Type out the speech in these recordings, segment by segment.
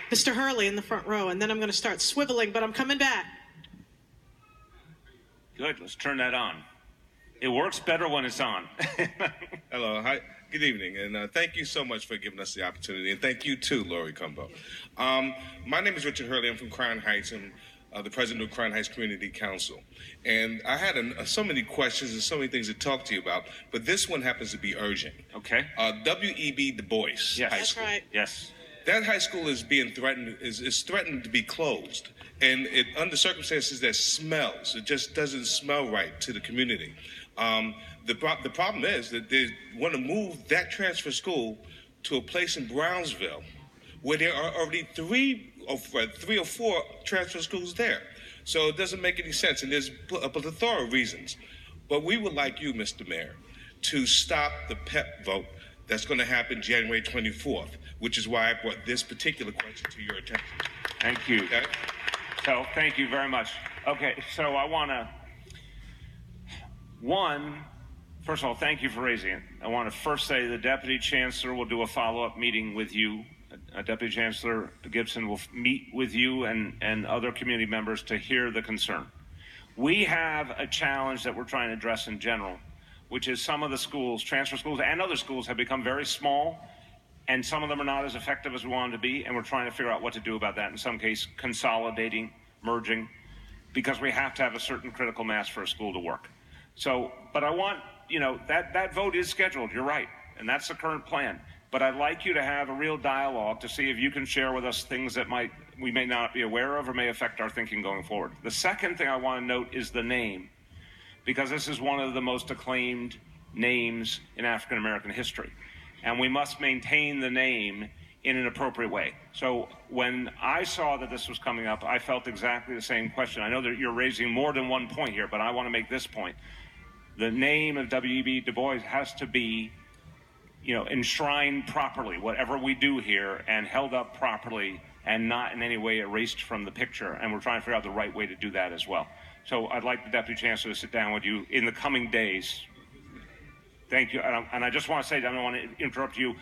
Mr. Hurley in the front row, and then I'm going to start swiveling, but I'm coming back. Good. Let's turn that on. It works better when it's on. Hello. Hi. Good evening, and thank you so much for giving us the opportunity, and thank you too, Lori Cumbo. My name is Richard Hurley. I'm from Crown Heights. I'm the president of Crown Heights Community Council, and I had so many questions and so many things to talk to you about, but this one happens to be urgent. Okay. W.E.B. Dubois High School. That's right. Yes. That high school is being threatened, is threatened to be closed, and under circumstances that smells. It just doesn't smell right to the community. The problem is that they want to move that transfer school to a place in Brownsville where there are already three or four transfer schools there. So it doesn't make any sense, and there's a plethora of reasons. But we would like you, Mr. Mayor, to stop the PEP vote that's going to happen January 24th, which is why I brought this particular question to your attention. Thank you. Okay? So thank you very much. Okay, so I want to, first of all, thank you for raising it. I want to first say the Deputy Chancellor will do a follow-up meeting with you. Deputy Chancellor Gibson will meet with you and other community members to hear the concern. We have a challenge that we're trying to address in general, which is some of the schools, transfer schools and other schools, have become very small, and some of them are not as effective as we want them to be, and we're trying to figure out what to do about that. In some cases, consolidating, merging, because we have to have a certain critical mass for a school to work. So, but I want, that vote is scheduled, you're right, and that's the current plan. But I'd like you to have a real dialogue to see if you can share with us things that we may not be aware of or may affect our thinking going forward. The second thing I want to note is the name, because this is one of the most acclaimed names in African American history, and we must maintain the name in an appropriate way. So when I saw that this was coming up, I felt exactly the same question. I know that you're raising more than one point here, but I want to make this point. The name of W.E.B. Du Bois has to be enshrined properly, whatever we do here, and held up properly and not in any way erased from the picture. And we're trying to figure out the right way to do that as well. So I'd like the Deputy Chancellor to sit down with you in the coming days. Thank you. And I just want to say, I don't want to interrupt you,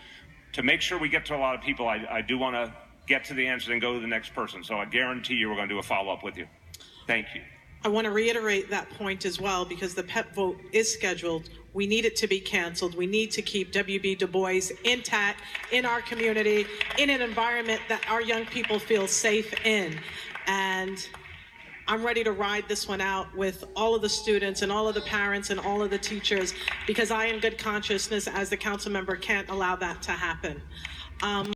to make sure we get to a lot of people, I do want to get to the answer and go to the next person. So I guarantee you we're going to do a follow-up with you. Thank you. I want to reiterate that point as well, because the PEP vote is scheduled. We need it to be canceled. We need to keep W.E.B. Du Bois intact in our community, in an environment that our young people feel safe in. And I'm ready to ride this one out with all of the students and all of the parents and all of the teachers, because I, in good consciousness, as the council member, can't allow that to happen.